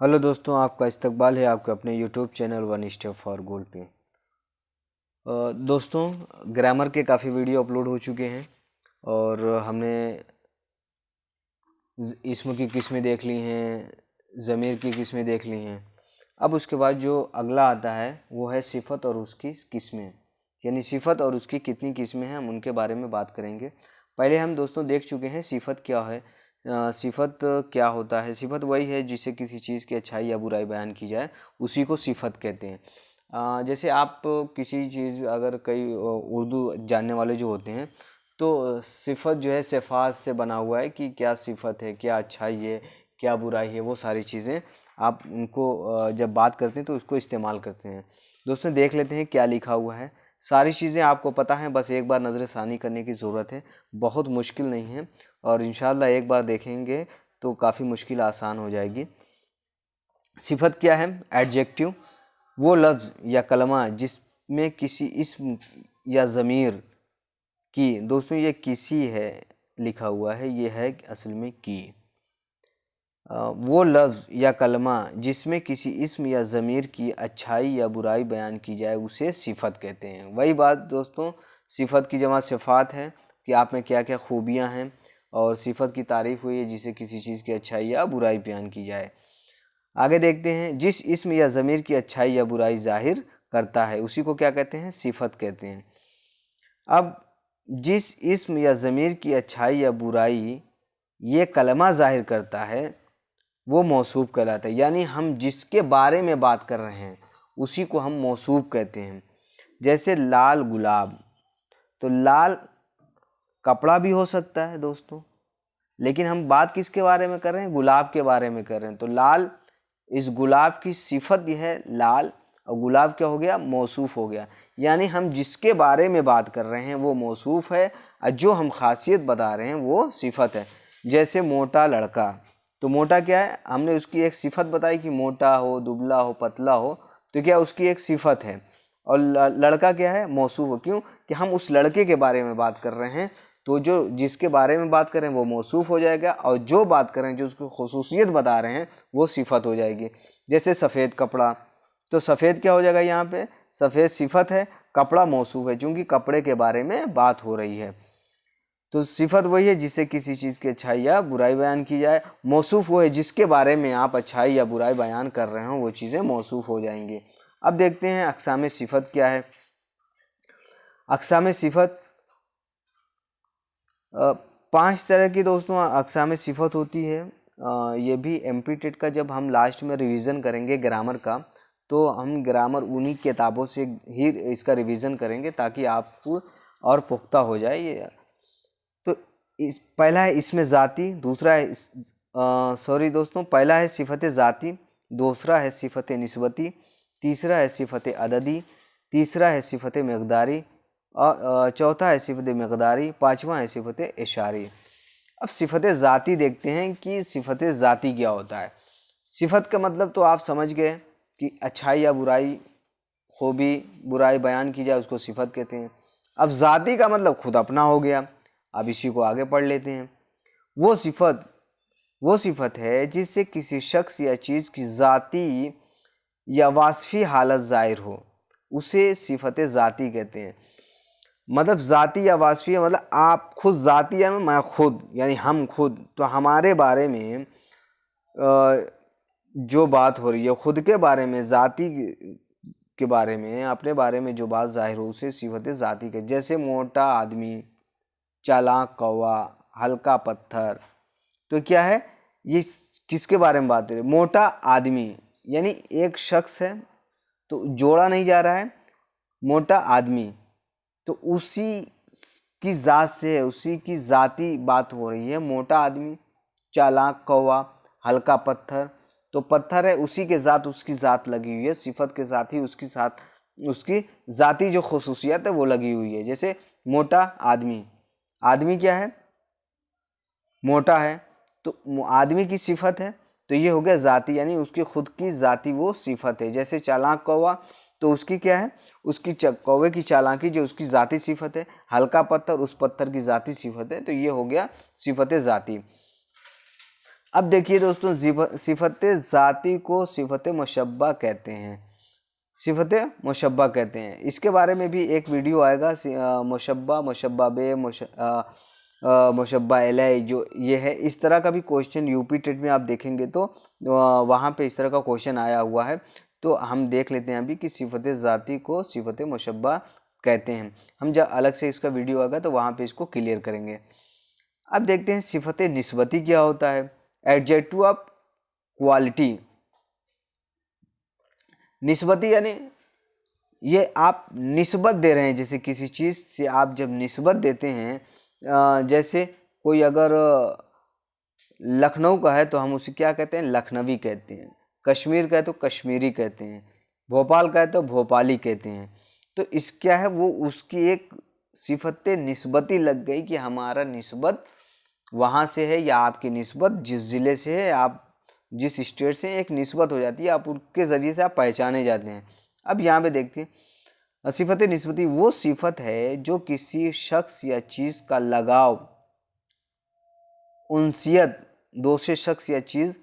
Hello दोस्तों, आपका इस्तकबाल है आपके अपने YouTube channel one step for goal पे। दोस्तों, ग्रामर के काफ़ी वीडियो अपलोड हो चुके हैं और हमने इसम की किस्में देख ली हैं, ज़मीर की किस्में देख ली हैं। अब उसके बाद जो अगला आता है वो है सिफत और उसकी किस्में, यानी सिफत और उसकी कितनी किस्में हैं, हम उनके बारे में बात करेंगे। पहले हम दोस्तों देख चुके हैं सिफत क्या है। सिफत क्या होता है? सिफत वही है जिससे किसी चीज़ की अच्छाई या बुराई बयान की जाए, उसी को सिफत कहते हैं। जैसे आप किसी चीज़ अगर कई उर्दू जानने वाले जो होते हैं तो सिफत जो है सिफात से बना हुआ है कि क्या सिफत है, क्या अच्छाई है, क्या बुराई है, वो सारी चीज़ें आप उनको जब बात करते हैं तो उसको इस्तेमाल करते हैं। दोस्तों देख लेते हैं क्या लिखा हुआ है। सारी चीज़ें आपको पता है, बस एक बार नज़रसानी करने की ज़रूरत है। बहुत मुश्किल नहीं है और इंशाल्लाह एक बार देखेंगे तो काफ़ी मुश्किल आसान हो जाएगी। सिफत क्या है? एडजेक्टिव, वो लफ्ज़ या कलमा जिसमें किसी इस्म या ज़मीर की, दोस्तों ये किसी है लिखा हुआ है, ये है असल में की। वो लफ्ज़ या कलमा जिसमें किसी इस्म या ज़मीर की अच्छाई या बुराई बयान की जाए उसे सिफत कहते हैं। वही बात दोस्तों, सिफत की जमा सिफ़ात है कि आप में क्या क्या खूबियाँ हैं, और सिफत की तारीफ़ हुई है जिसे किसी चीज़ की अच्छाई या बुराई बयान की जाए। आगे देखते हैं, जिस इस्म या ज़मीर की अच्छाई या बुराई ज़ाहिर करता है उसी को क्या कहते हैं? सिफत कहते हैं। अब जिस इस्म या ज़मीर की अच्छाई या बुराई ये कलमा ज़ाहिर करता है वो मौसूफ कहलाता है, यानी हम जिसके बारे में बात कर रहे हैं उसी को हम मौसूफ कहते हैं। जैसे लाल गुलाब, तो लाल कपड़ा भी हो सकता है दोस्तों, लेकिन हम बात किसके बारे में कर रहे हैं? गुलाब के बारे में कर रहे हैं। तो लाल, इस गुलाब की सिफत यह है लाल, और गुलाब क्या हो गया? मौसूफ हो गया। यानी हम जिसके बारे में बात कर रहे हैं वो मौसूफ है और जो हम खासियत बता रहे हैं वो सिफत है। जैसे मोटा लड़का, तो मोटा क्या है? हमने उसकी एक सिफत बताई कि मोटा हो, दुबला हो, पतला हो, तो क्या उसकी एक सिफत है। और लड़का क्या है? मौसूफ हो। क्यों? कि हम उस लड़के के बारे में बात कर रहे हैं, तो जो जिसके बारे में बात करें वो मौसूफ हो जाएगा, और जो बात करें जो उसकी खुसूसियत बता रहे हैं वो सिफत हो जाएगी। जैसे सफ़ेद कपड़ा, तो सफ़ेद क्या हो जाएगा? यहाँ पे सफ़ेद सिफत है, कपड़ा मौसूफ है, क्योंकि कपड़े के बारे में बात हो रही है। तो सिफत वही है जिससे किसी चीज़ की अच्छाई या बुराई बयान की जाए। मौसूफ वो है जिसके बारे में आप अच्छाई या बुराई बयान कर रहे हो, वो चीज़ें मौसूफ हो जाएंगी। अब देखते हैं अक़साम सिफत क्या है। अक़साम सिफत 5 तरह की दोस्तों अक़साम सिफत होती है। ये भी एमपी टेट का जब हम लास्ट में रिवीजन करेंगे ग्रामर का, तो हम ग्रामर उन्हीं किताबों से ही इसका रिवीजन करेंगे ताकि आपको और पुख्ता हो जाए ये। तो पहला है इसमें ज़ाती, दूसरा है सॉरी दोस्तों, पहला है सिफत ज़ाती, दूसरा है सिफत निस्बती, तीसरा है सिफत अददी, तीसरा है सिफत मकदारी, और चौथा है सिफत मकदारी, पाँचवा है सिफत इशारी। अब सिफत ज़ाती देखते हैं कि सिफत ज़ाती क्या होता है। सिफत का मतलब तो आप समझ गए कि अच्छाई या बुराई, खूबी बुराई बयान की जाए उसको सिफत कहते हैं। अब ज़ाती का मतलब खुद अपना हो गया। अब इसी को आगे पढ़ लेते हैं। वो सिफत है जिससे किसी शख्स या चीज़ की ज़ाती या वास्फी हालत ज़ाहिर हो, उसे सिफत ज़ाती कहते हैं। मतलब ज़ाती या वास्फी मतलब आप खुद, ज़ाती या मैं खुद, यानी हम खुद, तो हमारे बारे में जो बात हो रही है खुद के बारे में, ज़ाती के बारे में, अपने बारे में जो बात ज़ाहिर हो उसे सिफत ज़ाती के। जैसे मोटा आदमी, चालाक कौवा, हल्का पत्थर, तो क्या है ये? किसके बारे में बात कर रहे? मोटा आदमी, यानी एक शख्स है, तो जोड़ा नहीं जा रहा है, मोटा आदमी, तो उसी की ज़ात से है, उसी की ज़ाती बात हो रही है। मोटा आदमी, चालाक कौवा, हल्का पत्थर, तो पत्थर है उसी के ज़ात, उसकी ज़ात लगी हुई है, सिफत के साथ ही उसकी साथ उसकी ज़ाती जो खुसूसियत है वो लगी हुई है। जैसे मोटा आदमी, आदमी क्या है? मोटा है, तो आदमी की सिफत है, तो ये हो गया ज़ाती, यानी उसकी खुद की ज़ाती वो सिफत है। जैसे चालाक कौवा, तो उसकी क्या है? उसकी कौवे की चालाकी जो उसकी ज़ाती सिफत है। हल्का पत्थर, उस पत्थर की ज़ाती सिफत है, तो ये हो गया सिफत ज़ाती। अब देखिए दोस्तों, सिफत ज़ाती को सिफत मुशब्बा कहते हैं, सिफत मुशब्बा कहते हैं। इसके बारे में भी एक वीडियो आएगा, मुशब्बा, मुशब्बा बे, मुशब्बा अलैह, जो ये है। इस तरह का भी क्वेश्चन यूपी टेट में आप देखेंगे तो वहाँ पे इस तरह का क्वेश्चन आया हुआ है। तो हम देख लेते हैं अभी कि सिफत ज़ाती को सिफत मुशब्बा कहते हैं। हम जब अलग से इसका वीडियो आएगा तो वहाँ पे इसको क्लियर करेंगे। अब देखते हैं सिफत निस्बती क्या होता है। Adjective of quality. निस्बती यानी ये आप निस्बत दे रहे हैं, जैसे किसी चीज़ से आप जब निस्बत देते हैं, जैसे कोई अगर लखनऊ का है तो हम उसे क्या कहते हैं, लखनवी कहते हैं। कश्मीर का है तो कश्मीरी कहते हैं। भोपाल का है तो भोपाली कहते हैं। तो इस क्या है, वो उसकी एक सिफत निस्बती लग गई कि हमारा निस्बत वहाँ से है, या आपकी निस्बत जिस ज़िले से है, आप जिस स्टेट से, एक निस्बत हो जाती है, आप उनके ज़रिए से आप पहचाने जाते हैं। अब यहाँ पे देखते हैं, सिफत निस्बती वो सिफत है जो किसी शख्स या चीज़ का लगाव, उनसियत, दूसरे शख्स या चीज़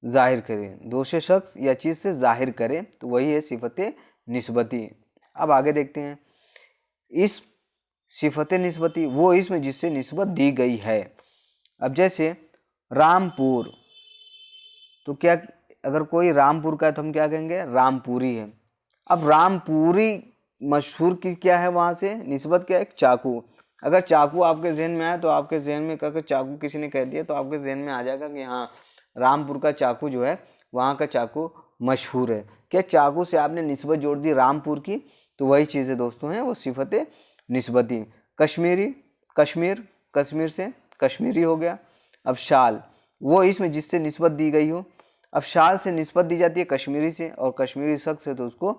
जाहिर करे, दूसरे शख्स या चीज़ से जाहिर करे, तो वही है सिफत निस्बती। अब आगे देखते हैं, इस सिफत निस्बती वो इसमें जिससे निस्बत दी गई है। अब जैसे रामपुर, तो क्या, अगर कोई रामपुर का है तो हम क्या कहेंगे, रामपुरी है। अब रामपुरी मशहूर की क्या है, वहाँ से निस्बत क्या है, चाकू। अगर चाकू आपके जहन में आए तो आपके जहन में, अगर चाकू किसी ने कह दिया तो आपके जहन में आ जाएगा कि हाँ, रामपुर का चाकू जो है, वहाँ का चाकू मशहूर है। क्या चाकू से आपने निस्बत जोड़ दी रामपुर की, तो वही चीज़ें दोस्तों हैं वो सिफत निस्बती। कश्मीरी, कश्मीर, कश्मीर से कश्मीरी हो गया। अब शाल, वो इसमें जिससे निस्बत दी गई हो। अब शाल से निस्बत दी जाती है कश्मीरी से, और कश्मीरी शख्स है तो उसको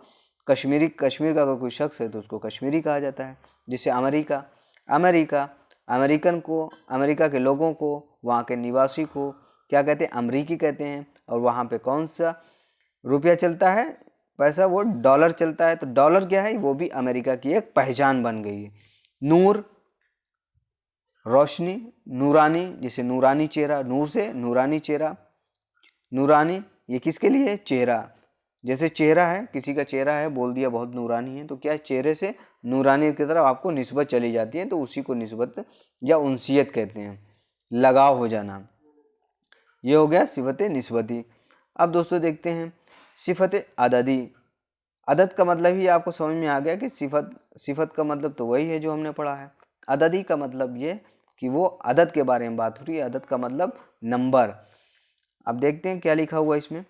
कश्मीरी, कश्मीर का अगर कोई शख्स है तो उसको कश्मीरी कहा जाता है। जैसे अमेरिका, अमेरिका, अमेरिकन को, अमेरिका के लोगों को, वहाँ के निवासी को क्या कहते हैं, अमरीकी कहते हैं। और वहाँ पे कौन सा रुपया चलता है, पैसा, वो डॉलर चलता है। तो डॉलर क्या है, वो भी अमेरिका की एक पहचान बन गई है। नूर, रोशनी, नूरानी, जैसे नूरानी चेहरा, नूर से नूरानी चेहरा, नूरानी ये किसके लिए है, चेहरा। जैसे चेहरा है, किसी का चेहरा है, बोल दिया बहुत नूरानी है, तो क्या है, चेहरे से नूरानी की तरफ आपको निस्बत चली जाती है, तो उसी को निस्बत या उनसियत कहते हैं, लगाव हो जाना। ये हो गया सिफत निस्बती। अब दोस्तों देखते हैं सिफत अददी। अदद का मतलब ही आपको समझ में आ गया कि सिफत का मतलब तो वही है जो हमने पढ़ा है। अददी का मतलब ये कि वो अदद के बारे में बात हो रही है। अदद का मतलब नंबर। अब देखते हैं क्या लिखा हुआ इसमें।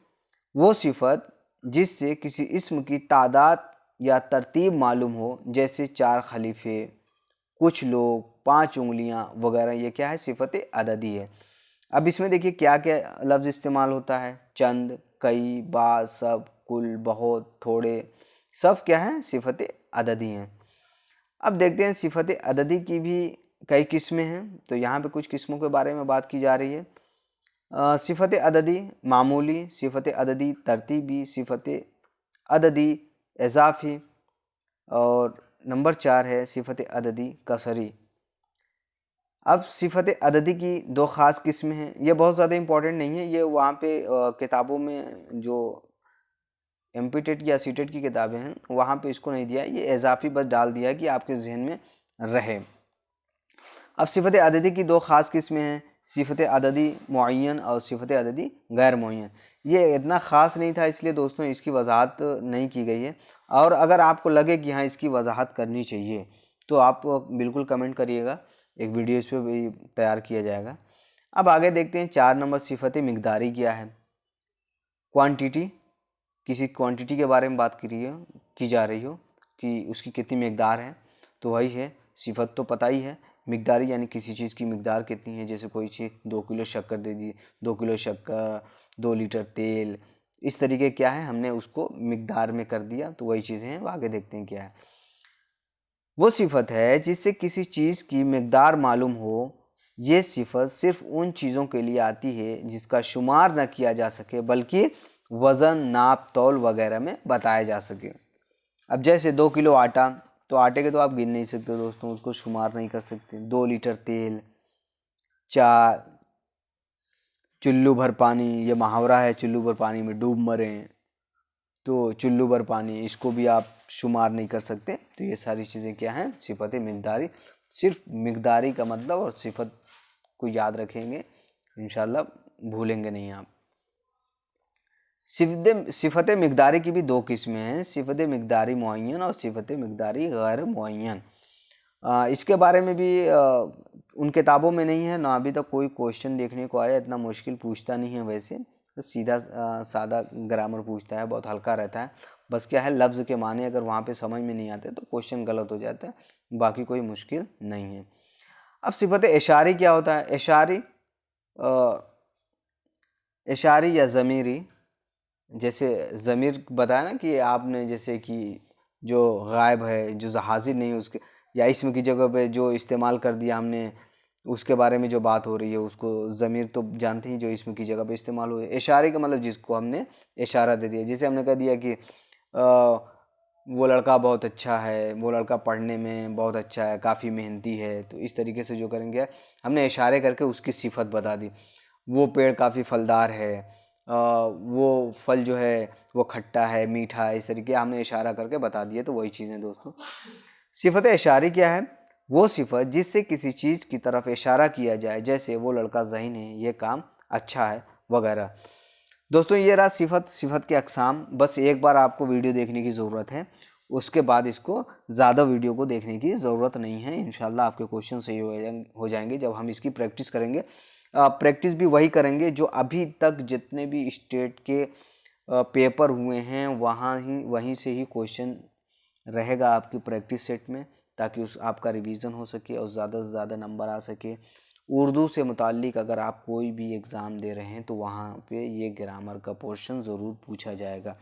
वो सिफत जिससे किसी इस्म की तादाद या तरतीब मालूम हो, जैसे 4 खलीफे, कुछ लोग, 5 उंगलियां वगैरह, ये क्या है, सिफत अददी है। अब इसमें देखिए क्या क्या लफ्ज़ इस्तेमाल होता है, चंद, कई, बाज़, सब, कुल, बहुत, थोड़े, सब क्या है, सिफत अददी हैं। अब देखते हैं सिफत अददी की भी कई किस्में हैं, तो यहाँ पे कुछ किस्मों के बारे में बात की जा रही है। सिफत अददी मामूली, सिफत अददी तरतीबी, सिफत अददी इजाफ़ी, और नंबर 4 है सिफत अददी कसरी। अब सिफत अददी की 2 ख़ास किस्में हैं। ये बहुत ज़्यादा इंपॉर्टेंट नहीं है, ये वहाँ पे किताबों में जो एमपी टेट या सी टेट की किताबें हैं वहाँ पे इसको नहीं दिया है, ये इजाफी बस डाल दिया है कि आपके जहन में रहे। अब सिफत अददी की 2 ख़ास किस्में हैं, सिफत अददी मुअय्यन और सिफत अददी गैर मुअय्यन। ये इतना ख़ास नहीं था, इसलिए दोस्तों इसकी वजाहत नहीं की गई है। और अगर आपको लगे कि हाँ इसकी वजाहत करनी चाहिए तो आप बिल्कुल कमेंट करिएगा, एक वीडियो इस पर भी तैयार किया जाएगा। अब आगे देखते हैं 4 नंबर सिफत मिक़दारी क्या है। क्वांटिटी, किसी क्वांटिटी के बारे में बात की जा रही हो कि उसकी कितनी मिक़दार है, तो वही है सिफत। तो पता ही है, मिक़दारी यानी किसी चीज़ की मिक़दार कितनी है। जैसे कोई चीज़ 2 किलो शक्कर दे दी, 2 किलो शक्कर, 2 लीटर तेल, इस तरीके क्या है, हमने उसको मिक़दार में कर दिया, तो वही चीज़ें हैं। आगे देखते हैं क्या है। वो सिफत है जिससे किसी चीज़ की मिक़दार मालूम हो। ये सिफत सिर्फ उन चीज़ों के लिए आती है जिसका शुमार न किया जा सके, बल्कि वज़न, नाप, तौल वगैरह में बताया जा सके। अब जैसे 2 किलो आटा, तो आटे के तो आप गिन नहीं सकते दोस्तों, उसको शुमार नहीं कर सकते। 2 लीटर तेल, 4 चुल्लू भर पानी, ये मुहावरा है, चुल्लू भर पानी में डूब मरे, तो चुल्लू भर पानी, इसको भी आप शुमार नहीं कर सकते। तो ये सारी चीज़ें क्या हैं, सिफत मिक़दारी। सिर्फ मिक़दारी का मतलब और सिफत को याद रखेंगे, इंशाल्लाह भूलेंगे नहीं आप। सिफत मिक़दारी की भी दो किस्में हैं, सिफत मिक़दारी मुअय्यन और सिफत मिक़दारी गैर मुअय्यन। इसके बारे में भी उन किताबों में नहीं है ना, अभी तक कोई क्वेश्चन देखने को आया। इतना मुश्किल पूछता नहीं है वैसे, तो सीधा सादा ग्रामर पूछता है, बहुत हल्का रहता है। बस क्या है, लफ्ज़ के माने अगर वहाँ पे समझ में नहीं आते तो क्वेश्चन गलत हो जाता है, बाकी कोई मुश्किल नहीं है। अब सिफत इशारी क्या होता है? इशारी या ज़मीरी, जैसे ज़मीर बताया ना कि आपने, जैसे कि जो गायब है, जो हाजिर नहीं है, उसके या इसम की जगह पे जो इस्तेमाल कर दिया हमने, उसके बारे में जो बात हो रही है, उसको ज़मीर तो जानते हैं, जो इसम की जगह पे इस्तेमाल हुए। इशारे का मतलब जिसको हमने इशारा दे दिया, जैसे हमने कह दिया कि वो लड़का बहुत अच्छा है, वो लड़का पढ़ने में बहुत अच्छा है, काफ़ी मेहनती है। तो इस तरीके से जो करेंगे, हमने इशारे करके उसकी सिफत बता दी। वो पेड़ काफ़ी फलदार है, वो फल जो है वो खट्टा है, मीठा है, इस तरीके हमने इशारा करके बता दिया। तो वही चीज़ें दोस्तों, सिफत इशारी क्या है? वो सिफत जिससे किसी चीज़ की तरफ इशारा किया जाए, जैसे वो लड़का ज़हीन है, ये काम अच्छा है, वगैरह। दोस्तों ये रहा सिफत के अक़साम। बस एक बार आपको वीडियो देखने की ज़रूरत है, उसके बाद इसको ज़्यादा वीडियो को देखने की ज़रूरत नहीं है। इंशाल्लाह आपके क्वेश्चन सही हो जाएंगे जब हम इसकी प्रैक्टिस करेंगे। प्रैक्टिस भी वही करेंगे जो अभी तक जितने भी स्टेट के पेपर हुए हैं, वहीं से ही क्वेश्चन रहेगा आपकी प्रैक्टिस सेट में, ताकि उस आपका रिवीजन हो सके और ज़्यादा से ज़्यादा नंबर आ सके। उर्दू से मुताल्लिक अगर आप कोई भी एग्ज़ाम दे रहे हैं तो वहाँ पे ये ग्रामर का पोर्शन ज़रूर पूछा जाएगा।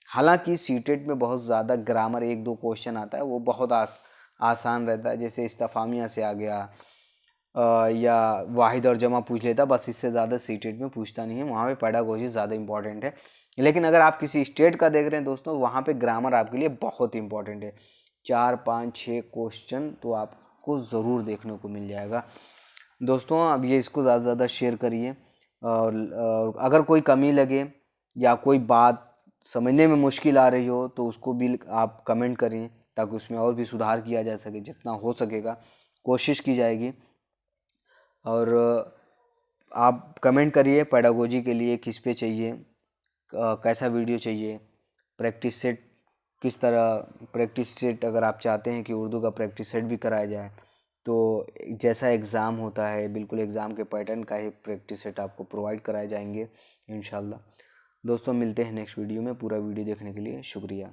हालांकि सीटेट में बहुत ज़्यादा ग्रामर एक दो क्वेश्चन आता है, वो बहुत आसान रहता है, जैसे इस्तिफ़ामिया से आ गया, या वाहिद और जमा पूछ लेता, बस इससे ज़्यादा सीटेट में पूछता नहीं है। वहाँ पे पेडागोजी ज़्यादा इंपॉर्टेंट है। लेकिन अगर आप किसी स्टेट का देख रहे हैं दोस्तों, वहाँ पे ग्रामर आपके लिए बहुत इंपॉर्टेंट है। 4, 5, 6 क्वेश्चन तो आपको ज़रूर देखने को मिल जाएगा दोस्तों। अब ये इसको ज़्यादा से ज़्यादा शेयर करिए, और अगर कोई कमी लगे या कोई बात समझने में मुश्किल आ रही हो तो उसको भी आप कमेंट करें, ताकि उसमें और भी सुधार किया जा सके। जितना हो सकेगा कोशिश की जाएगी। और आप कमेंट करिए पेडागोजी के लिए किस पे चाहिए, कैसा वीडियो चाहिए, प्रैक्टिस सेट किस तरह, प्रैक्टिस सेट अगर आप चाहते हैं कि उर्दू का प्रैक्टिस सेट भी कराया जाए, तो जैसा एग्ज़ाम होता है बिल्कुल एग्ज़ाम के पैटर्न का ही प्रैक्टिस सेट आपको प्रोवाइड कराए जाएंगे इंशाल्लाह। दोस्तों मिलते हैं नेक्स्ट वीडियो में। पूरा वीडियो देखने के लिए शुक्रिया।